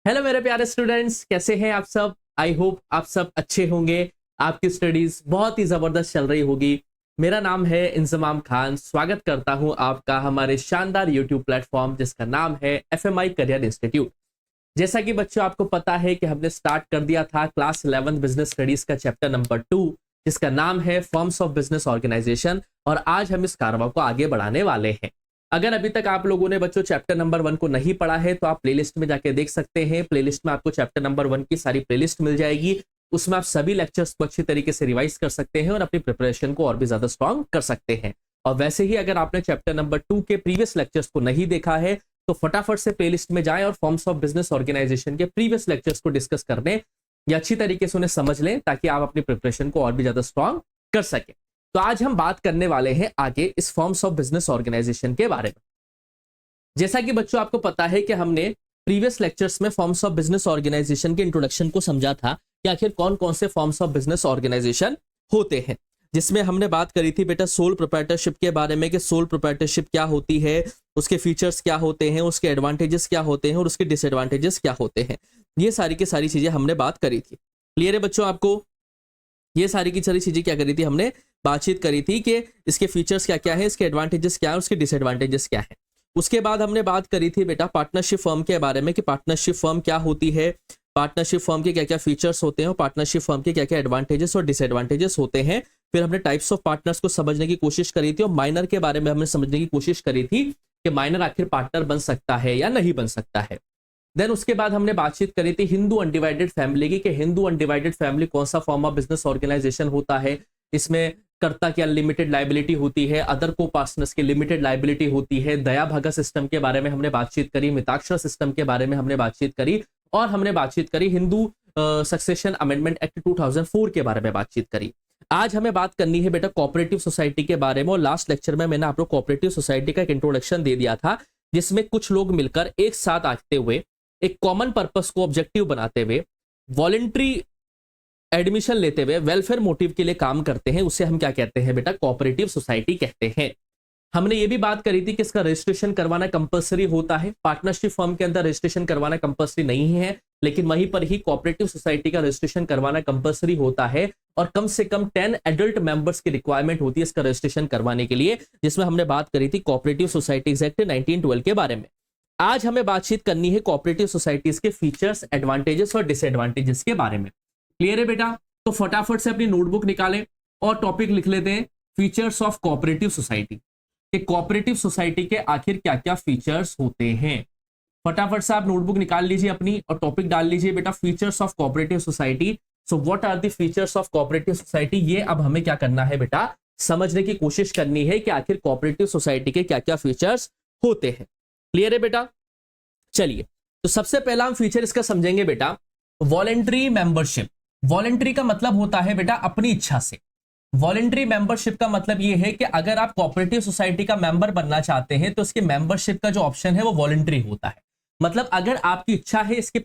Hello मेरे प्यारे students, कैसे हैं आप सब। आई होप आप सब अच्छे होंगे। आपकी स्टडीज बहुत ही जबरदस्त चल रही होगी। मेरा नाम है इंजमाम खान। स्वागत करता हूं आपका हमारे शानदार यूट्यूब प्लेटफॉर्म जिसका नाम है एफएमआई करियर इंस्टीट्यूट। जैसा कि बच्चों आपको पता है कि हमने स्टार्ट कर दिया था क्लास 11 बिजनेस स्टडीज का चैप्टर नंबर 2 जिसका नाम है फॉर्म्स ऑफ बिजनेस ऑर्गेनाइजेशन, और आज हम इस कारवां को आगे बढ़ाने वाले हैं। अगर अभी तक आप लोगों ने बच्चों चैप्टर नंबर 1 को नहीं पढ़ा है तो आप प्लेलिस्ट में जाके देख सकते हैं। प्लेलिस्ट में आपको चैप्टर नंबर 1 की सारी प्लेलिस्ट मिल जाएगी। उसमें आप सभी लेक्चर्स को अच्छी तरीके से रिवाइज कर सकते हैं और अपनी प्रिपरेशन को और भी ज्यादा स्ट्रांग कर सकते हैं। और वैसे ही अगर आपने चैप्टर नंबर 2 के प्रीवियस लेक्चर्स को नहीं देखा है तो फटाफट से प्लेलिस्ट में जाएं और फॉर्म्स ऑफ बिजनेस ऑर्गेनाइजेशन के प्रीवियस लेक्चर्स को डिस्कस करने या अच्छी तरीके से उन्हें समझ लें ताकि आप अपनी प्रिपरेशन को और भी ज्यादा स्ट्रांग कर सकें। तो आज हम बात करने वाले हैं आगे इस फॉर्म्स ऑफ बिजनेस ऑर्गेनाइजेशन के बारे में। जैसा कि बच्चों आपको पता है कि हमने प्रीवियस लेक्चर्स में फॉर्म्स ऑफ बिजनेस ऑर्गेनाइजेशन के इंट्रोडक्शन को समझा था कि आखिर कौन कौन से फॉर्म्स ऑफ बिजनेस ऑर्गेनाइजेशन होते हैं, जिसमें हमने बात करी थी बेटा सोल प्रोप्राइटरशिप के बारे में कि सोल प्रोप्राइटरशिप क्या होती है, उसके फीचर्स क्या होते हैं, उसके एडवांटेजेस क्या होते हैं और उसके डिसएडवांटेजेस क्या होते हैं। ये सारी की सारी चीजें हमने बात करी थी। क्लियर है बच्चों आपको? ये सारी की सारी चीजें क्या करी थी, हमने बातचीत करी थी कि इसके फीचर्स क्या क्या है, इसके एडवांटेजेस क्या है, उसके डिसएडवांटेजेस क्या है। उसके बाद हमने बात करी थी बेटा पार्टनरशिप फर्म के बारे में कि पार्टनरशिप फर्म क्या होती है, पार्टनरशिप फर्म के क्या क्या फीचर्स होते हैं और पार्टनरशिप फर्म के क्या क्या एडवांटेजेस और डिसएडवांटेजेस होते हैं। फिर हमने टाइप्स ऑफ पार्टनर्स को समझने की कोशिश करी थी और माइनर के बारे में हमने समझने की कोशिश करी थी कि माइनर आखिर पार्टनर बन सकता है या नहीं बन सकता है। देन उसके बाद हमने बातचीत करी थी हिंदू अनडिवाइडेड फैमिली की कि हिंदू अनडिवाइडेड फैमिली कौन सा फॉर्म ऑफ बिजनेस ऑर्गेनाइजेशन होता है, इसमें कर्ता की अनलिमिटेड लाइबिलिटी होती है, अदर को पार्टनर्स की लिमिटेड लाइबिलिटी होती है, दया भागा सिस्टम के बारे में हमने बातचीत करी, मिताक्षर सिस्टम के बारे में हमने बातचीत करी और हमने बातचीत करी हिंदू सक्सेशन अमेंडमेंट एक्ट 2004 के बारे में बातचीत करी। आज हमें बात करनी है बेटा कोऑपरेटिव सोसाइटी के बारे में। और लास्ट लेक्चर में मैंने आपको कोऑपरेटिव सोसाइटी का एक इंट्रोडक्शन दे दिया था जिसमें कुछ लोग मिलकर एक साथ आते हुए एक कॉमन पर्पस को ऑब्जेक्टिव बनाते हुए वॉलंटरी एडमिशन लेते हुए वेलफेयर मोटिव के लिए काम करते हैं, उसे हम क्या कहते हैं बेटा, कोऑपरेटिव सोसाइटी कहते हैं। हमने ये भी बात करी थी कि इसका रजिस्ट्रेशन करवाना कंपलसरी होता है। पार्टनरशिप फर्म के अंदर रजिस्ट्रेशन करवाना कंपलसरी नहीं है, लेकिन वहीं पर ही कोऑपरेटिव सोसाइटी का रजिस्ट्रेशन करवाना कंपलसरी होता है और कम से कम 10 एडल्ट मेंबर्स की रिक्वायरमेंट होती है इसका रजिस्ट्रेशन करवाने के लिए, जिसमें हमने बात करी थी कोऑपरेटिव सोसाइटीज एक्ट 1912 के बारे में। आज हमें बातचीत करनी है कोऑपरेटिव सोसाइटीज के फीचर्स, एडवांटेजेस और डिसएडवांटेजेस के बारे में। क्लियर है बेटा? तो फटाफट से अपनी नोटबुक निकालें और टॉपिक लिख लेते हैं फीचर्स ऑफ कोऑपरेटिव सोसाइटी कि कोऑपरेटिव सोसाइटी के आखिर क्या क्या फीचर्स होते हैं। फटाफट से आप नोटबुक निकाल लीजिए अपनी और टॉपिक डाल लीजिए बेटा features of cooperative society. So what are the features of cooperative society, ये अब हमें क्या करना है बेटा, समझने की कोशिश करनी है कि आखिर कोऑपरेटिव सोसाइटी के क्या क्या फीचर्स होते हैं। क्लियर है बेटा? चलिए, तो सबसे पहला हम फीचर इसका समझेंगे बेटा वॉलेंट्री मेंबरशिप। वॉलेंट्री का मतलब होता है बेटा अपनी इच्छा से। वॉलेंट्री मेंबरशिप का मतलब यह है कि अगर आप कोऑपरेटिव सोसाइटी का मेंबर बनना चाहते हैं तो इसके मेंबरशिप का जो ऑप्शन है वो वॉलेंट्री होता है। मतलब अगर आपकी इच्छा है इसकी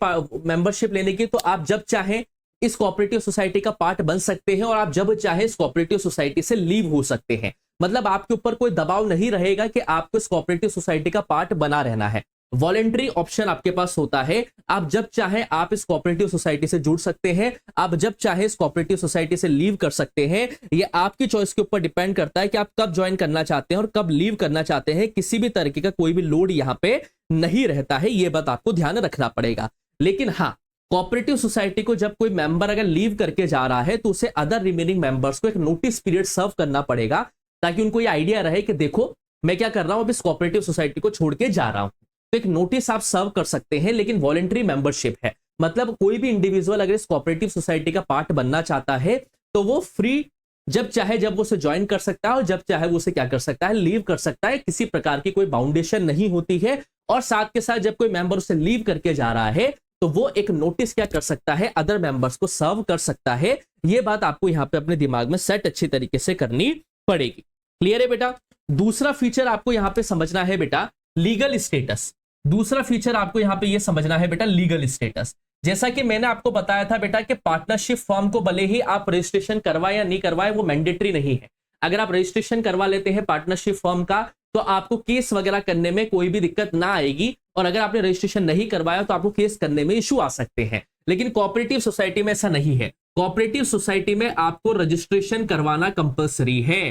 मेंबरशिप लेने की तो आप जब चाहें इस कोऑपरेटिव सोसाइटी का पार्ट बन सकते हैं और आप जब चाहे इस कोऑपरेटिव सोसाइटी से लीव हो सकते हैं। मतलब आपके ऊपर कोई दबाव नहीं रहेगा कि आपको इस कोऑपरेटिव सोसाइटी का पार्ट बना रहना है। वॉलेंट्री ऑप्शन आपके पास होता है, आप जब चाहे आप इस कोऑपरेटिव सोसाइटी से जुड़ सकते हैं, आप जब चाहे इस कोऑपरेटिव सोसाइटी से लीव कर सकते हैं। ये आपकी चॉइस के ऊपर डिपेंड करता है कि आप कब ज्वाइन करना चाहते हैं और कब लीव करना चाहते हैं। किसी भी तरीके का कोई भी लोड यहां पे नहीं रहता है, ये बात आपको ध्यान रखना पड़ेगा। लेकिन हाँ, कोऑपरेटिव सोसाइटी को जब कोई मेंबर अगर लीव करके जा रहा है तो उसे अदर रिमेनिंग मेंबर्स को एक नोटिस पीरियड सर्व करना पड़ेगा ताकि उनको ये आइडिया रहे कि देखो मैं क्या कर रहा हूं, अब इस कोऑपरेटिव सोसाइटी को छोड़ के जा रहा हूं। तो एक नोटिस आप सर्व कर सकते हैं, लेकिन वॉलेंट्री मेंबरशिप है। मतलब कोई भी इंडिविजुअल अगर इस कोऑपरेटिव सोसाइटी का पार्ट बनना चाहता है तो वो फ्री जब चाहे जब वो उसे ज्वाइन कर सकता है और जब चाहे वो उसे क्या कर सकता है, लीव कर सकता है। किसी प्रकार की कोई बाउंडेशन नहीं होती है। और साथ के साथ जब कोई मेंबर उसे लीव करके जा रहा है तो वो एक नोटिस क्या कर सकता है, अदर मेंबर्स को सर्व कर सकता है। ये बात आपको यहां पे अपने दिमाग में सेट अच्छी तरीके से करनी पड़ेगी। क्लियर है बेटा? दूसरा फीचर आपको यहां पे समझना है बेटा लीगल स्टेटस। दूसरा फीचर आपको यहां पे ये समझना है बेटा लीगल स्टेटस। जैसा कि मैंने आपको बताया था बेटा कि पार्टनरशिप फॉर्म को भले ही आप रजिस्ट्रेशन करवाए या नहीं करवाए वो मैंडेटरी नहीं है। अगर आप रजिस्ट्रेशन करवा लेते हैं पार्टनरशिप फर्म का तो आपको केस वगैरह करने में कोई भी दिक्कत ना आएगी, और अगर आपने रजिस्ट्रेशन नहीं करवाया तो आपको केस करने में इशू आ सकते हैं। लेकिन कोऑपरेटिव सोसाइटी में ऐसा नहीं है। कोऑपरेटिव सोसाइटी में आपको रजिस्ट्रेशन करवाना कंपलसरी है।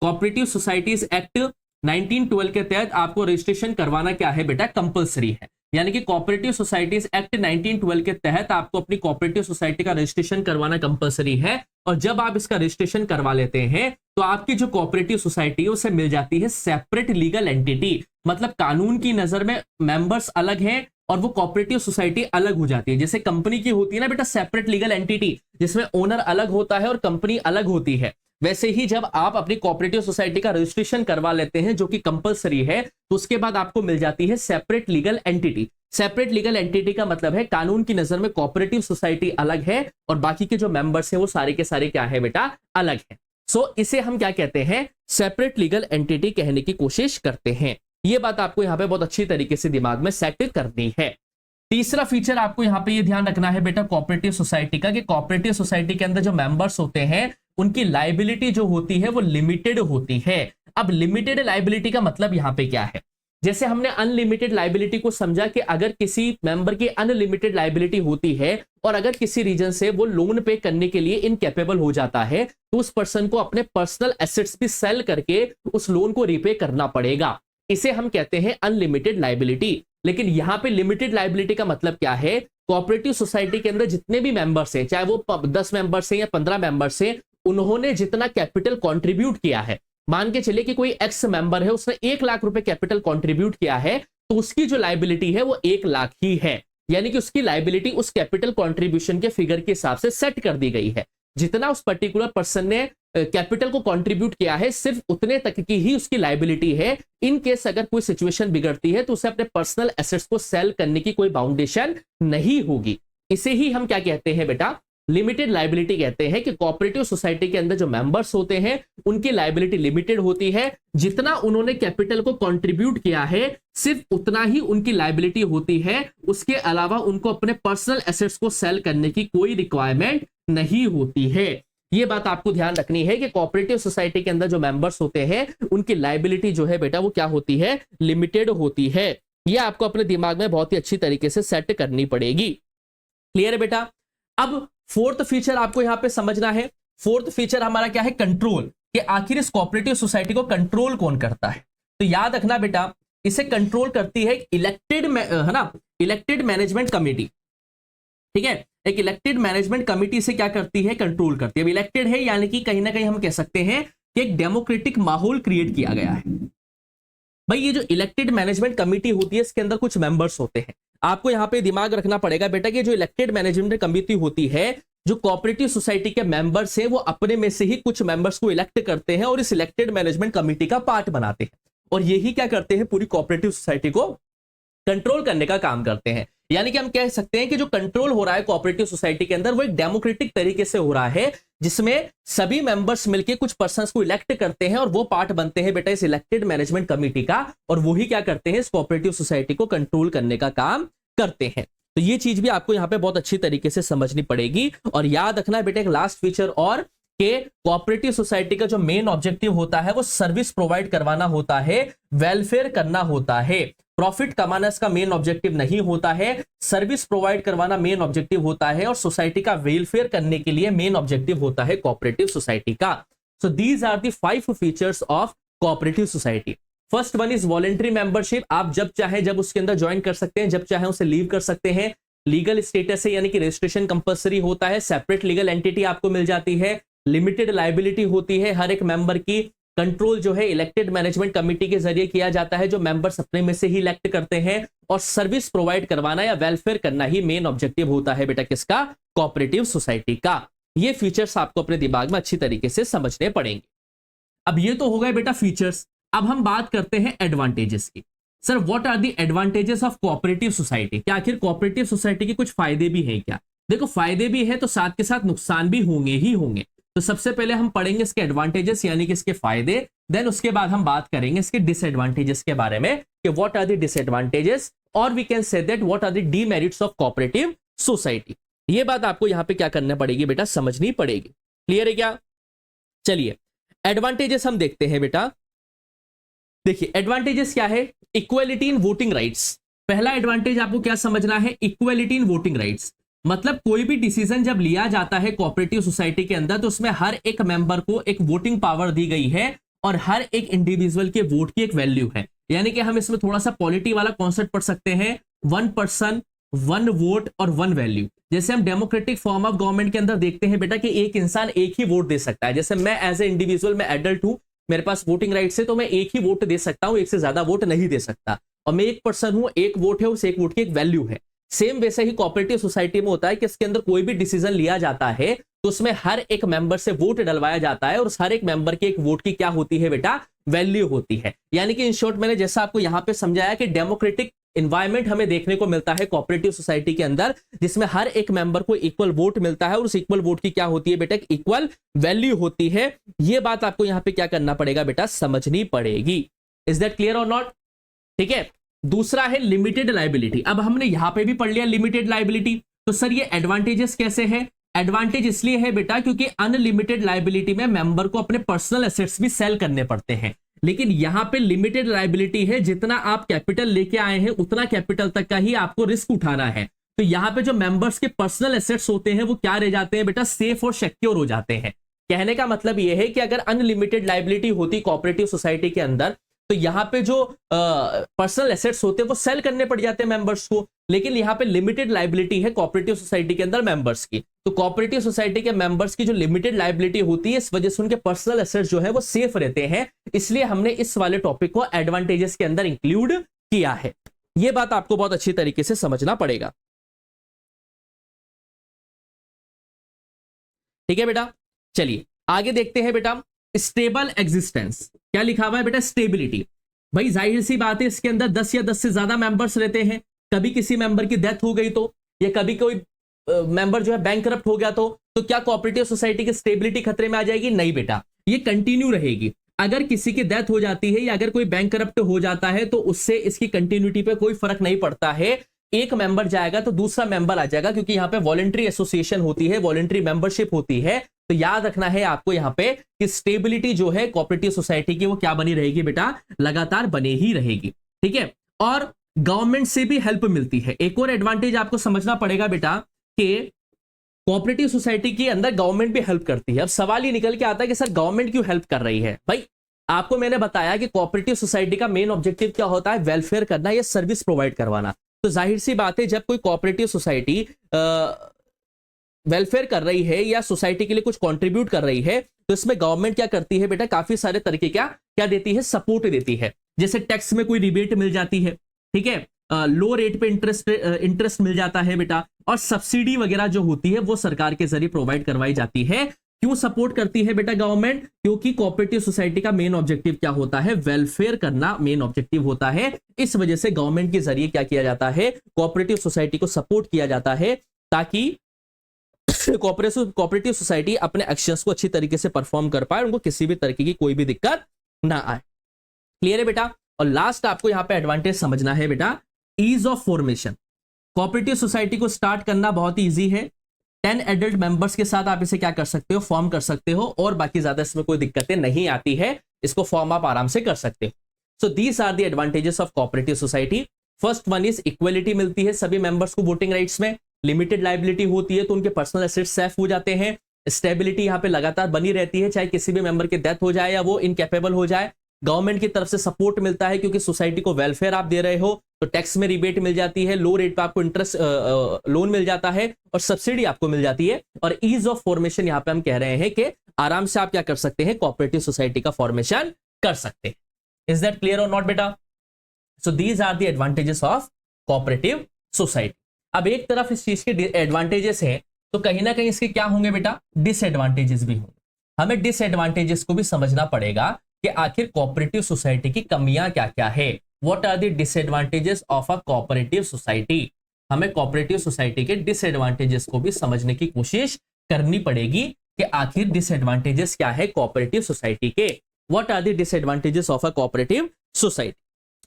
कोऑपरेटिव सोसाइटीज एक्ट 1912 के तहत आपको रजिस्ट्रेशन करवाना क्या है बेटा, कंपलसरी है। यानी कि कोऑपरेटिव सोसाइटीज एक्ट 1912 के तहत आपको अपनी कोऑपरेटिव सोसाइटी का रजिस्ट्रेशन करवाना कंपलसरी है। और जब आप इसका रजिस्ट्रेशन करवा लेते हैं तो आपकी जो कोऑपरेटिव सोसाइटी है उसे मिल जाती है सेपरेट लीगल एंटिटी। मतलब कानून की नजर में मेंबर्स अलग हैं और वो कोऑपरेटिव सोसाइटी अलग हो जाती है। जैसे कंपनी की होती है ना बेटा सेपरेट लीगल एंटिटी, जिसमें ओनर अलग होता है और कंपनी अलग होती है, वैसे ही जब आप अपनी कोऑपरेटिव सोसाइटी का रजिस्ट्रेशन करवा लेते हैं जो कि कंपलसरी है, तो उसके बाद आपको मिल जाती है separate legal entity. Separate legal entity का मतलब है कानून की नजर में कोऑपरेटिव सोसाइटी अलग है और बाकी के जो मेंबर्स हैं वो सारे के सारे क्या है बेटा, अलग है। सो इसे हम क्या कहते हैं, सेपरेट लीगल एंटिटी कहने की कोशिश करते हैं। ये बात आपको यहां पे बहुत अच्छी तरीके से दिमाग में सेट करनी है। तीसरा फीचर आपको यहां पे ये ध्यान रखना है बेटा कोऑपरेटिव सोसाइटी का, कि कोऑपरेटिव सोसाइटी के अंदर जो मेंबर्स होते हैं उनकी लायबिलिटी जो होती है वो लिमिटेड होती है। अब लिमिटेड लायबिलिटी का मतलब यहां पे क्या है, जैसे हमने अनलिमिटेड लायबिलिटी को समझा कि अगर किसी मेंबर की अनलिमिटेड लायबिलिटी होती है और अगर किसी रीजन से वो लोन पे करने के लिए इनकेपेबल हो जाता है तो उस पर्सन को अपने पर्सनल एसेट्स भी सेल करके उस लोन को रिपे करना पड़ेगा। इसे हम कहते हैं अनलिमिटेड लायबिलिटी। लेकिन यहां पे लिमिटेड लायबिलिटी का मतलब क्या है, कोऑपरेटिव सोसाइटी के अंदर जितने भी मेंबर्स हैं, चाहे वो 10 मेंबर्स हैं या 15 मेंबर्स हैं, उन्होंने जितना कैपिटल कंट्रीब्यूट किया है, मान के चलिए कि कोई एक्स मेंबर है उसने 1 लाख रुपए कैपिटल कंट्रीब्यूट किया है, तो उसकी जो लायबिलिटी है वो 1 लाख ही है। यानी कि उसकी लायबिलिटी उस कैपिटल कंट्रीब्यूशन के फिगर के हिसाब से सेट कर दी गई है। जितना उस पर्टिकुलर पर्सन ने कैपिटल को कंट्रीब्यूट किया है सिर्फ उतने तक की ही उसकी लायबिलिटी है। इन केस अगर कोई सिचुएशन बिगड़ती है तो उसे अपने पर्सनल एसेट्स को सेल करने की कोई बाउंडेशन नहीं होगी। इसे ही हम क्या कहते हैं बेटा, लिमिटेड लायबिलिटी कहते हैं। कि कोऑपरेटिव सोसाइटी के अंदर जो मेंबर्स होते हैं उनकी लायबिलिटी लिमिटेड होती है, जितना उन्होंने कैपिटल को कंट्रीब्यूट किया है सिर्फ उतना ही उनकी लायबिलिटी होती है। उसके अलावा उनको अपने पर्सनल एसेट्स को सेल करने की कोई रिक्वायरमेंट नहीं होती है। ये बात आपको ध्यान रखनी है कि कोऑपरेटिव सोसाइटी के अंदर जो मेंबर्स होते हैं उनकी लायबिलिटी जो है बेटा वो क्या होती है, लिमिटेड होती है। ये आपको अपने दिमाग में बहुत ही अच्छी तरीके से सेट करनी पड़ेगी। क्लियर है बेटा। अब फोर्थ फीचर आपको यहां पे समझना है। फोर्थ फीचर हमारा क्या है, कंट्रोल। कि आखिर इस कोऑपरेटिव सोसाइटी को कंट्रोल कौन करता है। तो याद रखना बेटा, इसे कंट्रोल करती है इलेक्टेड है ना, इलेक्टेड मैनेजमेंट कमेटी। ठीक है, एक इलेक्टेड मैनेजमेंट कमेटी से क्या करती है, कंट्रोल करती है। अब इलेक्टेड है यानी कि कहीं ना कहीं हम कह सकते हैं कि एक डेमोक्रेटिक माहौल क्रिएट किया गया है। भाई ये जो इलेक्टेड मैनेजमेंट कमेटी होती है इसके अंदर कुछ मेंबर्स होते हैं। आपको यहां पे दिमाग रखना पड़ेगा बेटा कि जो इलेक्टेड मैनेजमेंट कमेटी होती है, जो कोऑपरेटिव सोसाइटी के मेंबर्स हैं वो अपने में से ही कुछ मेंबर्स को इलेक्ट करते हैं और इस इलेक्टेड मैनेजमेंट कमेटी का पार्ट बनाते हैं। और यही क्या करते हैं, पूरी कोऑपरेटिव सोसाइटी को कंट्रोल करने का काम करते हैं। यानी कि हम कह सकते हैं कि जो कंट्रोल हो रहा है कोऑपरेटिव सोसाइटी के अंदर वो एक डेमोक्रेटिक तरीके से हो रहा है, जिसमें सभी मेंबर्स मिलकर कुछ पर्संस को इलेक्ट करते हैं और वो पार्ट बनते हैं बेटा इस इलेक्टेड मैनेजमेंट कमेटी का, और वही क्या करते हैं, इस कोऑपरेटिव सोसाइटी को कंट्रोल करने का काम करते हैं। तो ये चीज भी आपको यहां पे बहुत अच्छी तरीके से समझनी पड़ेगी। और याद रखना बेटा एक लास्ट फीचर और, कि कोऑपरेटिव सोसाइटी का जो मेन ऑब्जेक्टिव होता है वो सर्विस प्रोवाइड करवाना होता है, वेलफेयर करना होता है। प्रॉफिट कमाना इसका मेन ऑब्जेक्टिव नहीं होता है, सर्विस प्रोवाइड करवाना मेन ऑब्जेक्टिव होता है और सोसाइटी का वेलफेयर करने के लिए मेन ऑब्जेक्टिव होता है कोऑपरेटिव सोसाइटी का। So these are the 5 features of cooperative society. First one is voluntary membership. आप जब चाहे जब उसके अंदर ज्वाइन कर सकते हैं, जब चाहे उसे लीव कर सकते हैं। लीगल स्टेटस है यानी कि रजिस्ट्रेशन कंपलसरी होता है, सेपरेट लीगल एंटिटी आपको मिल जाती है, लिमिटेड लायबिलिटी होती है हर एक मेंबर की, कंट्रोल जो है इलेक्टेड मैनेजमेंट कमेटी के जरिए किया जाता है जो मेंबर्स अपने में से ही इलेक्ट करते हैं, और सर्विस प्रोवाइड करवाना या वेलफेयर करना ही मेन ऑब्जेक्टिव होता है बेटा किसका, कोऑपरेटिव सोसाइटी का। ये फीचर्स आपको अपने दिमाग में अच्छी तरीके से समझने पड़ेंगे। अब ये तो हो गए बेटा फीचर्स। अब हम बात करते हैं एडवांटेजेस की। Sir what are the advantages of cooperative society. क्या आखिर कोऑपरेटिव सोसाइटी के कुछ फायदे भी हैं क्या? देखो फायदे भी है तो साथ के साथ नुकसान भी होंगे ही होंगे। तो सबसे पहले हम पढ़ेंगे इसके एडवांटेजेस यानी कि इसके फायदे, देन उसके बाद हम बात करेंगे इसके डिसएडवांटेजेस के बारे में कि व्हाट आर द डिसएडवांटेजेस, और we can say that what are the demerits of cooperative society. ये बात आपको यहां पे क्या करना पड़ेगी बेटा, समझनी पड़ेगी। क्लियर है क्या? चलिए एडवांटेजेस हम देखते हैं बेटा। देखिए एडवांटेजेस क्या है, इक्वलिटी इन वोटिंग राइट्स। पहला एडवांटेज आपको क्या समझना है, इक्वलिटी इन वोटिंग राइट्स। मतलब कोई भी डिसीजन जब लिया जाता है कोऑपरेटिव सोसाइटी के अंदर तो उसमें हर एक मेंबर को एक वोटिंग पावर दी गई है और हर एक इंडिविजुअल के वोट की एक वैल्यू है। यानी कि हम इसमें थोड़ा सा पॉलिटी वाला कॉन्सेप्ट पढ़ सकते हैं, वन पर्सन वन वोट और वन वैल्यू। जैसे हम डेमोक्रेटिक फॉर्म ऑफ गवर्नमेंट के अंदर देखते हैं बेटा कि एक इंसान एक ही वोट दे सकता है। जैसे मैं एज ए इंडिविजुअल, मैं एडल्ट हूं, मेरे पास वोटिंग राइट्स है, तो मैं एक ही वोट दे सकता हूं, एक से ज्यादा वोट नहीं दे सकता। और मैं एक पर्सन हूं, एक वोट है, उस एक वोट की एक वैल्यू है। सेम वैसे ही कोऑपरेटिव सोसाइटी में होता है कि इसके अंदर कोई भी डिसीजन लिया जाता है तो उसमें हर एक मेंबर से वोट डलवाया जाता है और उस हर एक मेंबर के एक वोट की क्या होती है बेटा, वैल्यू होती है। यानी कि इन शॉर्ट मैंने जैसा आपको यहां पे समझाया कि डेमोक्रेटिक इन्वायरमेंट हमें देखने को मिलता है कोऑपरेटिव सोसाइटी के अंदर, जिसमें हर एक मेंबर को इक्वल वोट मिलता है और उस इक्वल वोट की क्या होती है बेटा, इक्वल वैल्यू होती है। ये बात आपको यहां पे क्या करना पड़ेगा बेटा, समझनी पड़ेगी। Is that clear or not? ठीक है। दूसरा है लिमिटेड लाइबिलिटी। अब हमने यहां पे भी पढ़ लिया लिमिटेड लाइबिलिटी, तो सर ये एडवांटेजेस कैसे है? एडवांटेज इसलिए है बेटा क्योंकि अनलिमिटेड लाइबिलिटी में मेंबर को अपने पर्सनल एसेट्स भी सेल करने पड़ते हैं, लेकिन यहां पे लिमिटेड लाइबिलिटी है, जितना आप कैपिटल लेके आए हैं उतना कैपिटल तक का ही आपको रिस्क उठाना है। तो यहां पे जो मेंबर्स के पर्सनल एसेट्स होते हैं वो क्या रह जाते हैं बेटा, सेफ और सिक्योर हो जाते हैं। कहने का मतलब यह है कि अगर अनलिमिटेड लाइबिलिटी होती कोऑपरेटिव सोसाइटी के अंदर तो यहां पे जो पर्सनल एसेट्स होते हैं वो सेल करने पड़ जाते हैं मेंबर्स को, लेकिन यहां पे लिमिटेड लाइबिलिटी है कोऑपरेटिव सोसाइटी के अंदर मेंबर्स की। तो कोऑपरेटिव सोसाइटी के मेंबर्स की जो लिमिटेड लाइबिलिटी होती है, इस वजह से उनके पर्सनल एसेट्स जो है वो सेफ रहते हैं। इसलिए हमने इस वाले टॉपिक को एडवांटेजेस के अंदर इंक्लूड किया है। यह बात आपको बहुत अच्छी तरीके से समझना पड़ेगा। ठीक है बेटा, चलिए आगे देखते हैं बेटा। स्टेबल एग्जिस्टेंस, क्या लिखा हुआ है बेटा, स्टेबिलिटी। भाई जाहिर सी बात है इसके अंदर 10 या 10 से ज्यादा मेंबर्स रहते हैं। कभी किसी मेंबर की डेथ हो गई तो, या कभी कोई मेंबर जो है बैंकरप्ट हो गया तो क्या कोऑपरेटिव सोसाइटी की स्टेबिलिटी खतरे में आ जाएगी? नहीं बेटा, ये कंटिन्यू रहेगी। अगर किसी की डेथ हो जाती है या अगर कोई बैंकरप्ट हो जाता है तो उससे इसकी कंटिन्यूटी पे कोई फर्क नहीं पड़ता है। एक मेंबर जाएगा तो दूसरा मेंबर आ जाएगा, क्योंकि यहां पे वॉलंटरी एसोसिएशन होती है, वॉलंटरी मेंबरशिप होती है। तो याद रखना है आपको यहां पे कि स्टेबिलिटी जो है कोऑपरेटिव सोसाइटी की वो क्या बनी रहेगी बेटा, लगातार बने ही रहेगी। ठीक है। और गवर्नमेंट से भी हेल्प मिलती है। एक और एडवांटेज आपको समझना पड़ेगा बेटा कि कोऑपरेटिव सोसाइटी के अंदर गवर्नमेंट भी हेल्प करती है। अब सवाल ये निकल के आता है कि सर गवर्नमेंट क्यों हेल्प कर रही है? भाई आपको मैंने बताया कि कोऑपरेटिव सोसाइटी का मेन ऑब्जेक्टिव क्या होता है, वेलफेयर करना या सर्विस प्रोवाइड करवाना। तो जाहिर सी बात है जब कोई कोऑपरेटिव सोसाइटी वेलफेयर कर रही है या सोसाइटी के लिए कुछ कंट्रीब्यूट कर रही है तो इसमें गवर्नमेंट क्या करती है बेटा, काफी सारे तरीके क्या क्या देती है, सपोर्ट देती है। जैसे टैक्स में कोई रिबेट मिल जाती है, ठीक है, लो रेट पे इंटरेस्ट मिल जाता है बेटा, और सब्सिडी वगैरह जो होती है वो सरकार के जरिए प्रोवाइड करवाई जाती है। क्यों सपोर्ट करती है बेटा गवर्नमेंट? क्योंकि कोऑपरेटिव सोसाइटी का मेन ऑब्जेक्टिव क्या होता है, वेलफेयर करना मेन ऑब्जेक्टिव होता है। इस वजह से गवर्नमेंट के जरिए क्या किया जाता है, कोऑपरेटिव सोसाइटी को सपोर्ट किया जाता है, ताकि कोऑपरेटिव सोसाइटी अपने एक्शंस को अच्छी तरीके से परफॉर्म कर पाए, उनको किसी भी तरीके की कोई भी दिक्कत ना आए। क्लियर है बेटा? और लास्ट आपको यहां पे एडवांटेज समझना है बेटा, ease of formation. Cooperative society को स्टार्ट करना बहुत ही ईजी है। 10 एडल्ट मेंबर्स के साथ आप इसे क्या कर सकते हो, फॉर्म कर सकते हो, और बाकी ज्यादा इसमें कोई दिक्कतें नहीं आती है। इसको फॉर्म आप आराम से कर सकते हो। So these are the advantages of cooperative society. First one is equality मिलती है सभी मेंबर्स को वोटिंग राइट्स में। लिमिटेड लाइबिलिटी होती है तो उनके पर्सनल एसेट्स सेफ हो जाते हैं। स्टेबिलिटी यहां पे लगातार बनी रहती है, चाहे किसी भी मेंबर की डेथ हो जाए या वो इनकैपेबल हो जाए। गवर्नमेंट की तरफ से सपोर्ट मिलता है क्योंकि सोसाइटी को वेलफेयर आप दे रहे हो, तो टैक्स में रिबेट मिल जाती है, लो रेट पे आपको इंटरेस्ट लोन मिल जाता है, और सब्सिडी आपको मिल जाती है। और ईज ऑफ फॉर्मेशन यहां पे हम कह रहे हैं कि आराम से आप क्या कर सकते हैं, कोऑपरेटिव सोसाइटी का फॉर्मेशन कर सकते हैं। Is that clear or not बेटा? So these are the advantages of cooperative society. अब एक तरफ इस चीज के एडवांटेजेस हैं तो कहीं ना कहीं इसके क्या होंगे बेटा, डिसएडवांटेजेस भी होंगे। हमें डिसएडवांटेजेस को भी समझना पड़ेगा कि आखिर कोऑपरेटिव सोसाइटी की कमियां क्या क्या है। What are the disadvantages of a cooperative society? हमें कोऑपरेटिव सोसाइटी के डिसएडवांटेजेस को भी समझने की कोशिश करनी पड़ेगी कि आखिर डिसएडवांटेजेस क्या है कोऑपरेटिव सोसाइटी के। What are the disadvantages of a cooperative society?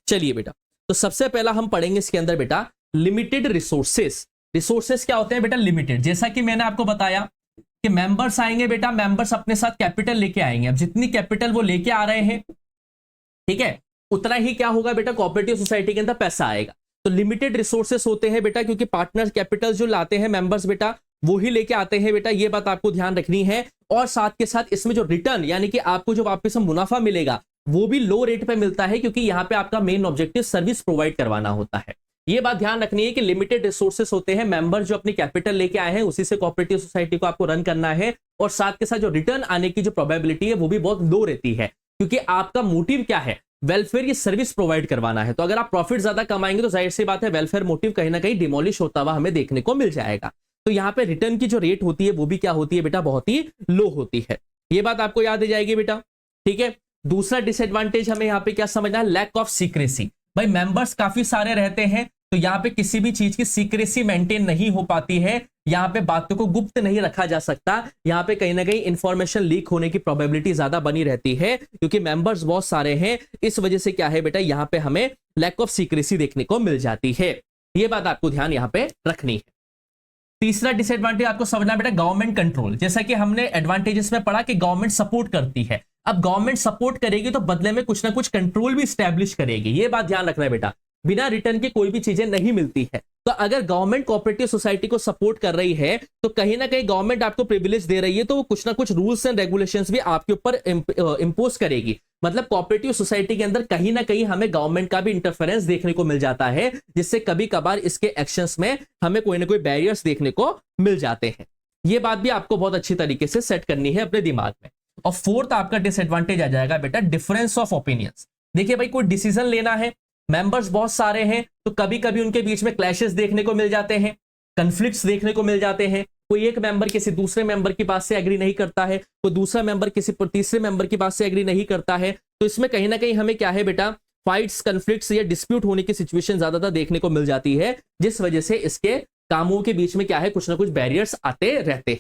चलिए बेटा, तो सबसे पहला हम पढ़ेंगे इसके अंदर बेटा लिमिटेड रिसोर्सेस। रिसोर्सेस क्या होते हैं बेटा, लिमिटेड। जैसा कि मैंने आपको बताया कि मेंबर्स आएंगे बेटा, मेंबर्स अपने साथ कैपिटल लेके आएंगे। अब जितनी कैपिटल वो लेके आ रहे हैं, ठीक है, उतना ही क्या होगा बेटा, कोऑपरेटिव सोसाइटी के अंदर पैसा आएगा। तो लिमिटेड रिसोर्सेस होते हैं बेटा, क्योंकि पार्टनर कैपिटल जो लाते हैं मेंबर्स बेटा, वो ही लेके आते हैं बेटा, ये बात आपको ध्यान रखनी है। और साथ के साथ इसमें जो रिटर्न यानी कि आपको जो वापस मुनाफा मिलेगा वो भी लो रेट पे मिलता है, क्योंकि यहां पे आपका मेन ऑब्जेक्टिव सर्विस प्रोवाइड करवाना होता है। ये बात ध्यान रखनी है कि लिमिटेड रिसोर्सेस होते हैं, मेंबर जो अपनी कैपिटल लेके आए हैं उसी से कोऑपरेटिव सोसाइटी को आपको रन करना है, और साथ के साथ जो रिटर्न आने की जो प्रोबेबिलिटी है वो भी बहुत लो रहती है, क्योंकि आपका मोटिव क्या है, वेलफेयर की सर्विस प्रोवाइड करवाना है। तो अगर आप प्रॉफिट ज्यादा कमाएंगे तो जाहिर सी बात है वेलफेयर मोटिव कहीं ना कहीं डिमोलिश होता हुआ हमें देखने को मिल जाएगा। तो यहाँ पे रिटर्न की जो रेट होती है वो भी क्या होती है बेटा, बहुत ही लो होती है। ये बात आपको याद आ जाएगी बेटा, ठीक है। दूसरा डिसएडवांटेज हमें यहाँ पे क्या समझना है, लैक ऑफ सीक्रेसी। भाई मेंबर्स काफी सारे रहते हैं तो यहाँ पे किसी भी चीज की सीक्रेसी मेंटेन नहीं हो पाती है, यहाँ पे बातों को गुप्त नहीं रखा जा सकता, यहाँ पे कहीं ना कहीं इंफॉर्मेशन लीक होने की प्रोबेबिलिटी ज्यादा बनी रहती है, क्योंकि मेंबर्स बहुत सारे हैं। इस वजह से क्या है बेटा, यहाँ पे हमें लैक ऑफ सीक्रेसी देखने को मिल जाती है। ये बात आपको ध्यान यहाँ पे रखनी है। तीसरा डिसएडवांटेज आपको समझना बेटा, गवर्नमेंट कंट्रोल। जैसा कि हमने एडवांटेजेस में पढ़ा कि गवर्नमेंट सपोर्ट करती है, अब गवर्नमेंट सपोर्ट करेगी तो बदले में कुछ ना कुछ कंट्रोल भी स्टैब्लिश करेगी। ये बात ध्यान रखना है बेटा, बिना रिटर्न के कोई भी चीजें नहीं मिलती है। तो अगर गवर्नमेंट कोऑपरेटिव सोसाइटी को सपोर्ट कर रही है तो कहीं ना कहीं गवर्नमेंट आपको प्रिविलेज दे रही है, तो वो कुछ ना कुछ रूल्स एंड रेगुलेशंस भी आपके ऊपर इंपोज करेगी। मतलब कोऑपरेटिव सोसाइटी के अंदर कहीं ना कहीं हमें गवर्नमेंट का भी इंटरफेरेंस देखने को मिल जाता है, जिससे कभी कभार इसके एक्शंस में हमें कोई ना कोई बैरियर्स देखने को मिल जाते हैं। ये बात भी आपको बहुत अच्छी तरीके से सेट करनी है अपने दिमाग में। और फोर्थ आपका डिसएडवांटेज आ जाएगा बेटा, डिफरेंस ऑफ ओपिनियंस। देखिए भाई, कोई डिसीजन लेना है, मेंबर्स बहुत सारे हैं तो कभी कभी उनके बीच में क्लैशेस देखने को मिल जाते हैं, कन्फ्लिक्ट्स देखने को मिल जाते हैं। कोई एक मेंबर किसी दूसरे मेंबर की बात से एग्री नहीं करता है, कोई दूसरा मेंबर किसी तीसरे मेंबर की बात से एग्री नहीं करता है। तो इसमें कहीं ना कहीं हमें क्या है बेटा, फाइट्स, कन्फ्लिक्ट्स या डिस्प्यूट होने की सिचुएशन ज्यादातर देखने को मिल जाती है, जिस वजह से इसके कामों के बीच में क्या है, कुछ ना कुछ बैरियर्स आते रहते हैं।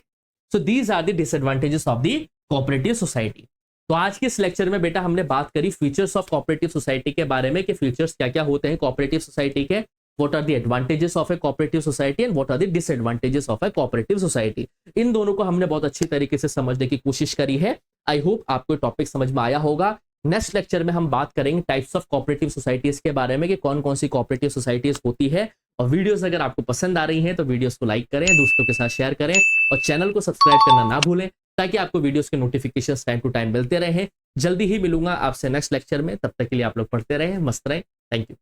So these are the disadvantages of the cooperative society. तो आज के इस लेक्चर में बेटा हमने बात करी फीचर्स ऑफ कोऑपरेटिव सोसाइटी के बारे में, कि फीचर्स क्या क्या होते हैं कोऑपरेटिव सोसाइटी के, what are the advantages of a cooperative society and what are the disadvantages of a cooperative society. इन दोनों को हमने बहुत अच्छी तरीके से समझने की कोशिश करी है। आई होप आपको टॉपिक समझ में आया होगा। नेक्स्ट लेक्चर में हम बात करेंगे टाइप्स ऑफ कोऑपरेटिव सोसाइटीज के बारे में, कि कौन कौन सी कोऑपरेटिव सोसाइटीज होती है। और वीडियोस अगर आपको पसंद आ रही हैं तो वीडियोस को लाइक करें, दोस्तों के साथ शेयर करें, और चैनल को सब्सक्राइब करना ना भूलें, ताकि आपको वीडियोस के नोटिफिकेशंस टाइम टू टाइम मिलते रहें। जल्दी ही मिलूंगा आपसे नेक्स्ट लेक्चर में, तब तक के लिए आप लोग पढ़ते रहें, मस्त रहें। Thank you.